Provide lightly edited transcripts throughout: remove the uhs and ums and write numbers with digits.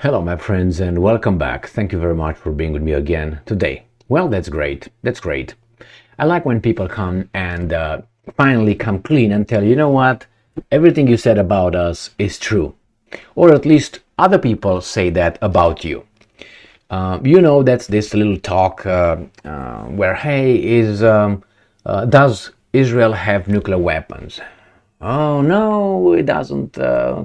Hello, my friends, and welcome back. Thank you very much for being with me again today. Well, that's great. That's great. I like when people come and finally come clean and tell you know what? Everything you said about us is true. Or at least other people say that about you. That's this little talk where, hey, does Israel have nuclear weapons? Oh no, it doesn't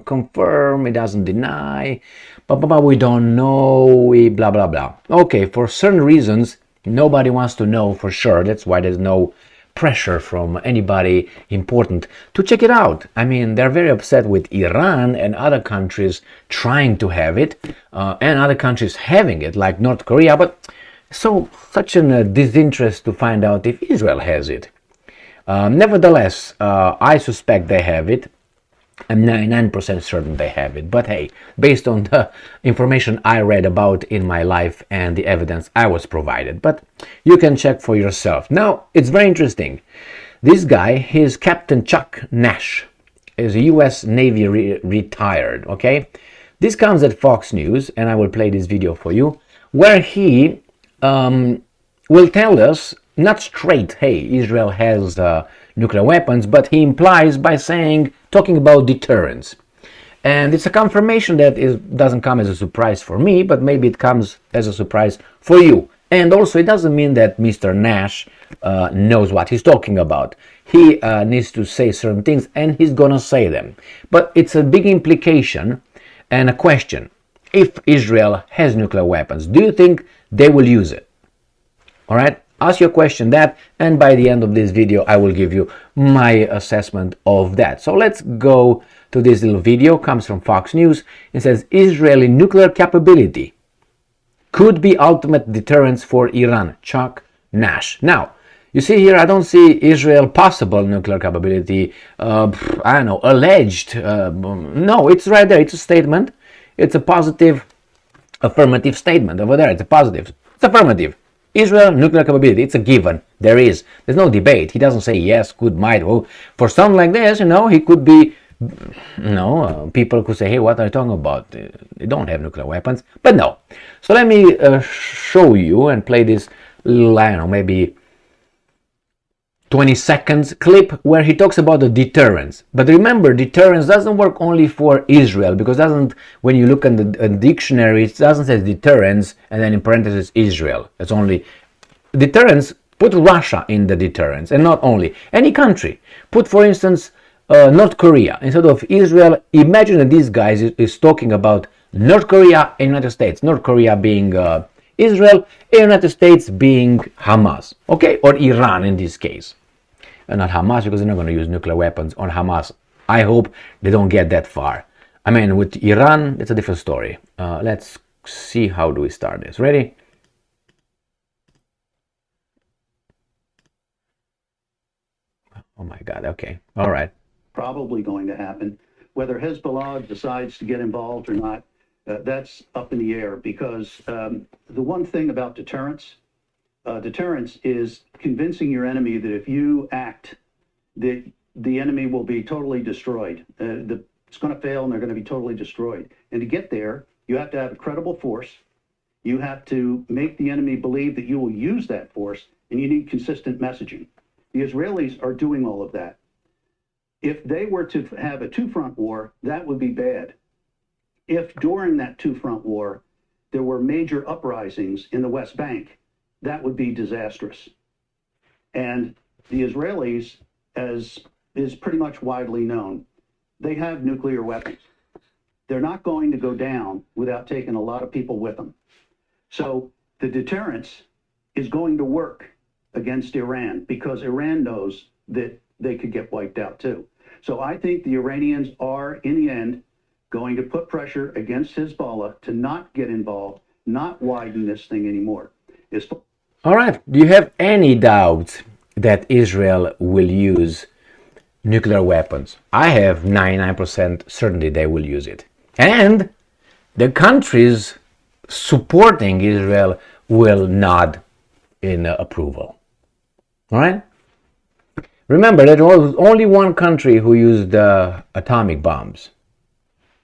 confirm, it doesn't deny, but we don't know, we blah blah blah. Okay, for certain reasons, nobody wants to know for sure. That's why there's no pressure from anybody important to check it out. I mean, they're very upset with Iran and other countries trying to have it, and other countries having it, like North Korea, but such a disinterest to find out if Israel has it. Nevertheless, I suspect they have it. I'm 99% certain they have it. But hey, based on the information I read about in my life and the evidence I was provided. But you can check for yourself. Now, it's very interesting. This guy, his Captain Chuck Nash, is a U.S. Navy retired, okay? This comes at Fox News, and I will play this video for you, where he will tell us not straight, hey, Israel has nuclear weapons, but he implies by talking about deterrence. And it's a confirmation that doesn't come as a surprise for me, but maybe it comes as a surprise for you. And also, it doesn't mean that Mr. Nash knows what he's talking about. He needs to say certain things, and he's gonna say them. But it's a big implication and a question. If Israel has nuclear weapons, do you think they will use it? All right? Ask your question that, and by the end of this video I will give you my assessment of that. So let's go to this little video. Comes from Fox News. It says Israeli nuclear capability could be ultimate deterrence for Iran. Chuck Nash. Now, you see here, I don't see Israel possible nuclear capability, alleged. No, it's right there. It's a statement. It's a positive, affirmative statement over there. It's a positive. It's affirmative. Israel nuclear capability, it's a given. There's no debate. He doesn't say yes, could, might. Oh, for something like this, he could be, people could say, hey, what are you talking about? They don't have nuclear weapons. But no. So let me show you and play this little, maybe 20 seconds clip where he talks about the deterrence. But remember, deterrence doesn't work only for Israel, because when you look at the dictionary, it doesn't say deterrence and then in parentheses Israel. It's only deterrence. Put Russia in the deterrence, and not only any country. Put, for instance, North Korea instead of Israel. Imagine that this guy is talking about North Korea and United States. North Korea being Israel, and United States being Hamas, okay, or Iran in this case. Not Hamas, because they're not going to use nuclear weapons on Hamas. I hope they don't get that far. I mean, with Iran, it's a different story. Let's see, how do we start this? Ready? Oh my God, okay, all right. Probably going to happen. Whether Hezbollah decides to get involved or not, that's up in the air, because the one thing about deterrence is convincing your enemy that if you act, that the enemy will be totally destroyed. It's going to fail and they're going to be totally destroyed. And to get there, you have to have a credible force. You have to make the enemy believe that you will use that force, and you need consistent messaging. The Israelis are doing all of that. If they were to have a two-front war, that would be bad. If during that two-front war there were major uprisings in the West Bank, that would be disastrous. And the Israelis, as is pretty much widely known, they have nuclear weapons. They're not going to go down without taking a lot of people with them. So the deterrence is going to work against Iran, because Iran knows that they could get wiped out too. So I think the Iranians are, in the end, going to put pressure against Hezbollah to not get involved, not widen this thing anymore. All right. Do you have any doubt that Israel will use nuclear weapons? I have 99% certainty they will use it. And the countries supporting Israel will nod in approval. All right? Remember that there was only one country who used atomic bombs.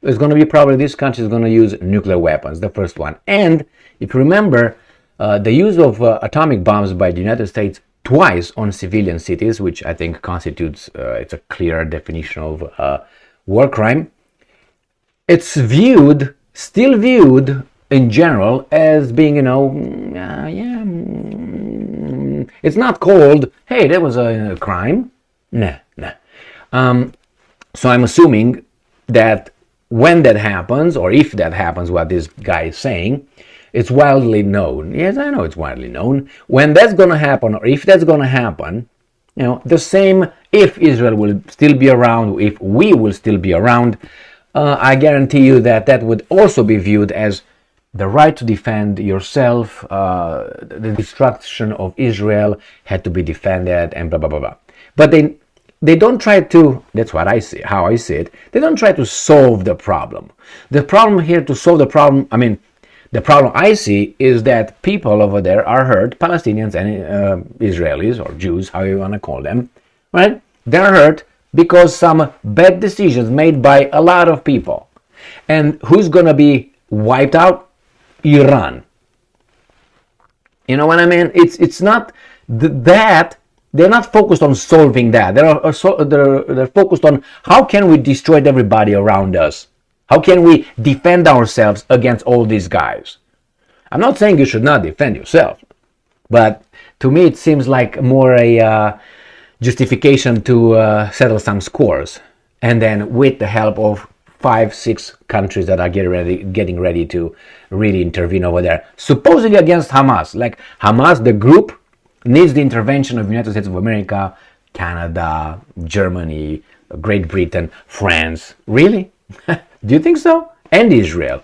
it's going to be probably this country is going to use nuclear weapons, the first one. And if you remember, the use of atomic bombs by the United States twice on civilian cities, which I think constitutes, it's a clear definition of war crime. It's still viewed in general as being, it's not called, hey, that was a crime. Nah. So I'm assuming that when that happens, or if that happens, what this guy is saying, it's widely known. Yes, I know it's widely known. When that's going to happen, or if that's going to happen, the same, if Israel will still be around, if we will still be around, I guarantee you that would also be viewed as the right to defend yourself. The destruction of Israel had to be defended, and blah, blah, blah, blah. But they don't try to, that's what I see, how I see it, they don't try to solve the problem. The problem here to solve the problem, the problem I see is that people over there are hurt, Palestinians and Israelis, or Jews, how you want to call them, right? They're hurt because some bad decisions made by a lot of people. And who's going to be wiped out? Iran. You know what I mean? It's not that. They're not focused on solving that. They're focused on how can we destroy everybody around us? How can we defend ourselves against all these guys? I'm not saying you should not defend yourself, but to me it seems like more a justification to settle some scores, and then with the help of 5-6 countries that are getting ready to really intervene over there, supposedly against Hamas. Like Hamas, the group, needs the intervention of the United States of America, Canada, Germany, Great Britain, France. Really? Do you think so? And Israel.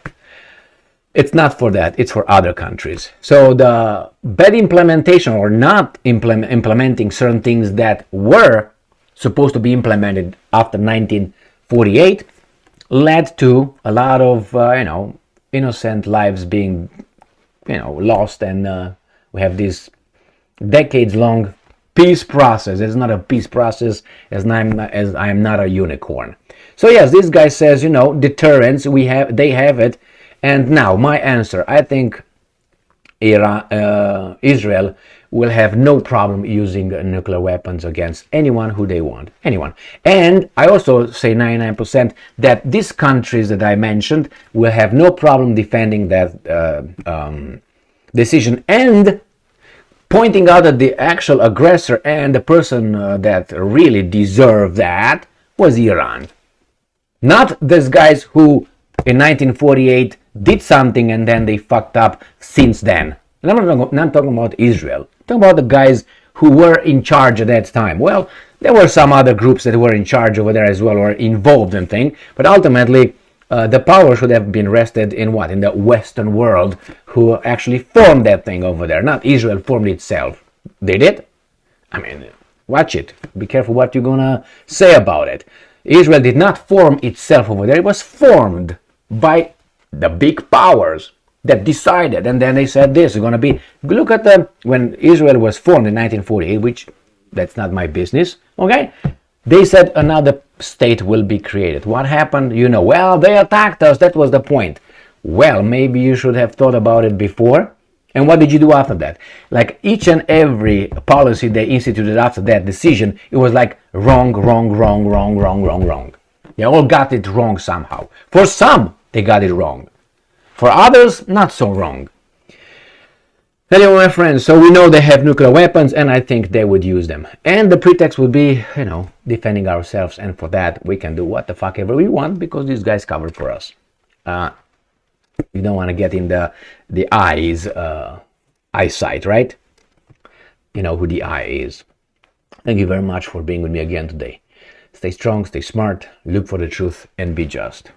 It's not for that. It's for other countries. So the bad implementation or not implementing certain things that were supposed to be implemented after 1948 led to a lot of, innocent lives being, lost. And we have this decades-long peace process. It's not a peace process as I am not a unicorn. So yes, this guy says, deterrence, they have it. And now my answer, I think Israel will have no problem using nuclear weapons against anyone who they want. Anyone. And I also say 99% that these countries that I mentioned will have no problem defending that decision and pointing out that the actual aggressor and the person that really deserved that was Iran. Not these guys who in 1948 did something and then they fucked up since then. And I'm not talking about Israel. I'm talking about the guys who were in charge at that time. Well, there were some other groups that were in charge over there as well, or involved in things, but ultimately the power should have been rested in what? In the Western world, who actually formed that thing over there. Not Israel formed itself. Did it? Watch it. Be careful what you're gonna say about it. Israel did not form itself over there. It was formed by the big powers that decided, and then they said this is going to be, look at when Israel was formed in 1948, which that's not my business, okay? They said another state will be created. What happened? Well, they attacked us, that was the point. Well, maybe you should have thought about it before. And what did you do after that? Like each and every policy they instituted after that decision, it was like wrong. They all got it wrong somehow. For some, they got it wrong. For others, not so wrong. Anyway, my friends, so we know they have nuclear weapons, and I think they would use them. And the pretext would be, defending ourselves, and for that, we can do what the fuck ever we want, because these guys cover for us. You don't want to get in the eyesight, right? You know who the eye is. Thank you very much for being with me again today. Stay strong, stay smart, look for the truth, and be just.